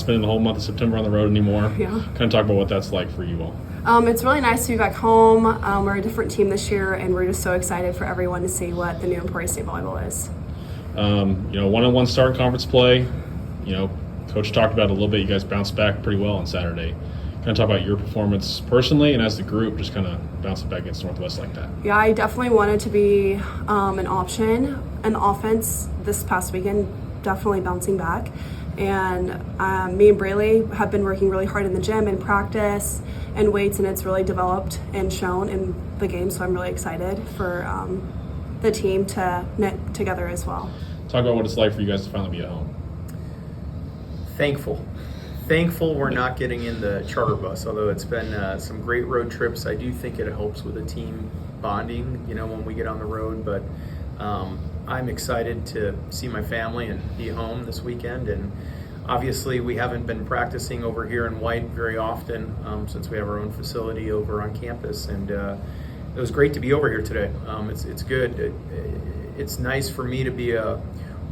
Spending the whole month of September on the road anymore. Yeah. Kind of talk about what that's like for you all. It's really nice to be back home. We're a different team this year, and we're just so excited for everyone to see what the new Emporia State Volleyball is. One-on-one start in conference play. Coach talked about it a little bit. You guys bounced back pretty well on Saturday. Kind of talk about your performance personally and as the group, just kind of bouncing back against Northwest like that. Yeah, I definitely wanted to be an option in the offense this past weekend, definitely bouncing back. And me and Braley have been working really hard in the gym and practice and weights, and it's really developed and shown in the game. So I'm really excited for the team to knit together as well. Talk about what it's like for you guys to finally be at home. Thankful we're not getting in the charter bus, although it's been some great road trips. I do think it helps with the team bonding, when we get on the road. But I'm excited to see my family and be home this weekend. And obviously we haven't been practicing over here in White very often since we have our own facility over on campus. And it was great to be over here today. It's good. It's nice for me to be a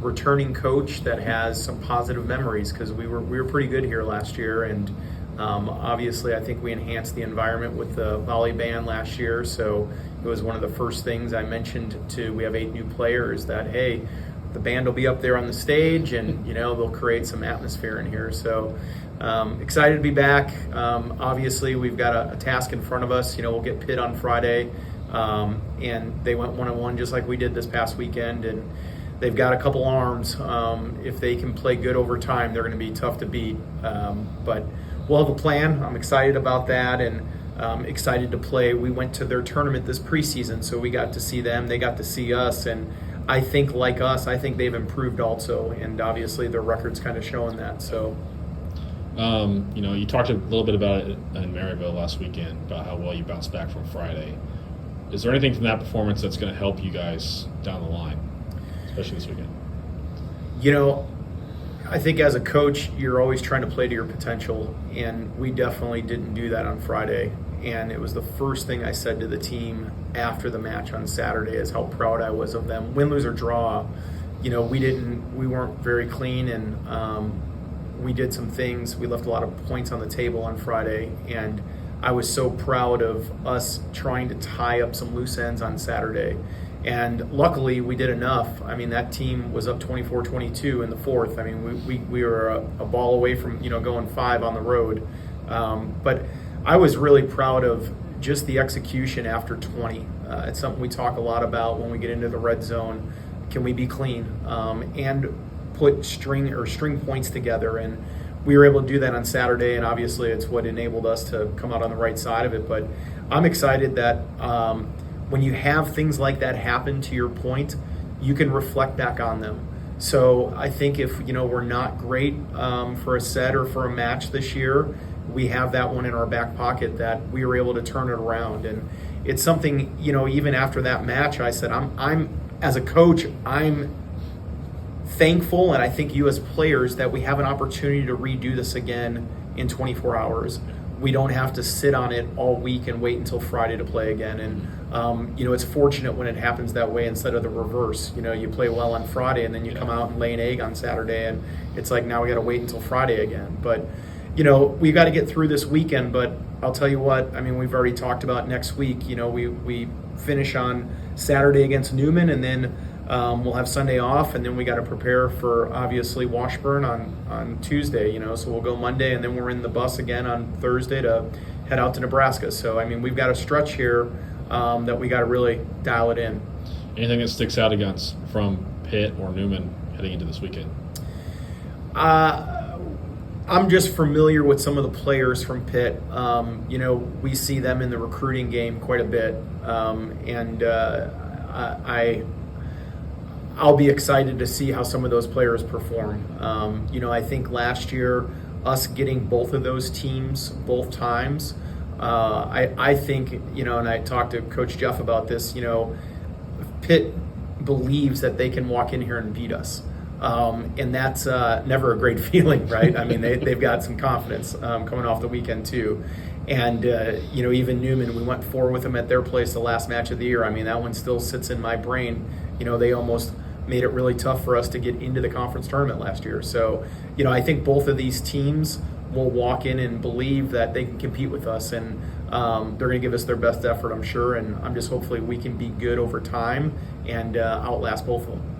returning coach that has some positive memories, because we were pretty good here last year. And obviously I think we enhanced the environment with the volley band last year. So it was one of the first things I mentioned we have 8 new players, that, hey, the band will be up there on the stage and, they'll create some atmosphere in here. So excited to be back. Obviously we've got a task in front of us. We'll get Pitt on Friday, and they went 1-on-1 just like we did this past weekend. And they've got a couple arms. If they can play good over time, they're going to be tough to beat. But we'll have a plan. I'm excited about that, and excited to play. We went to their tournament this preseason, so we got to see them. They got to see us, and I think, like us, I think they've improved also. And obviously their record's kind of showing that. So, you talked a little bit about it in Maryville last weekend, about how well you bounced back from Friday. Is there anything from that performance that's going to help you guys down the line, especially this weekend? I think as a coach, you're always trying to play to your potential, and we definitely didn't do that on Friday. And it was the first thing I said to the team after the match on Saturday, is how proud I was of them. Win, lose, or draw, we weren't very clean, and we did some things. We left a lot of points on the table on Friday, and I was so proud of us trying to tie up some loose ends on Saturday. And luckily, we did enough. I mean, that team was up 24-22 in the fourth. I mean, we were a ball away from, going 5 on the road. But I was really proud of just the execution after 20. It's something we talk a lot about when we get into the red zone. Can we be clean and put string points together? And we were able to do that on Saturday, and obviously it's what enabled us to come out on the right side of it. But I'm excited that when you have things like that happen, to your point, you can reflect back on them. So I think if we're not great for a set or for a match this year, we have that one in our back pocket that we were able to turn it around. And it's something, even after that match, I said, I'm as a coach, I'm thankful, and I think you as players, that we have an opportunity to redo this again in 24 hours. We don't have to sit on it all week and wait until Friday to play again. And, it's fortunate when it happens that way instead of the reverse. You play well on Friday and then you come out and lay an egg on Saturday, and it's like, now we got to wait until Friday again. But, we got to get through this weekend. But I'll tell you what, I mean, we've already talked about next week. We finish on Saturday against Newman, and then we'll have Sunday off, and then we got to prepare for, obviously, Washburn on Tuesday, so we'll go Monday, and then we're in the bus again on Thursday to head out to Nebraska. So, I mean, we've got a stretch here that we got to really dial it in. Anything that sticks out against from Pitt or Newman heading into this weekend? I'm just familiar with some of the players from Pitt. We see them in the recruiting game quite a bit, and I'll be excited to see how some of those players perform. I think last year, us getting both of those teams both times, I think, and I talked to Coach Jeff about this, Pitt believes that they can walk in here and beat us. And that's never a great feeling, right? I mean, they've got some confidence coming off the weekend too. And, even Newman, we went 4 with them at their place the last match of the year. I mean, that one still sits in my brain. They almost made it really tough for us to get into the conference tournament last year. So, I think both of these teams will walk in and believe that they can compete with us, and they're going to give us their best effort, I'm sure. And I'm just hopefully we can be good over time and outlast both of them.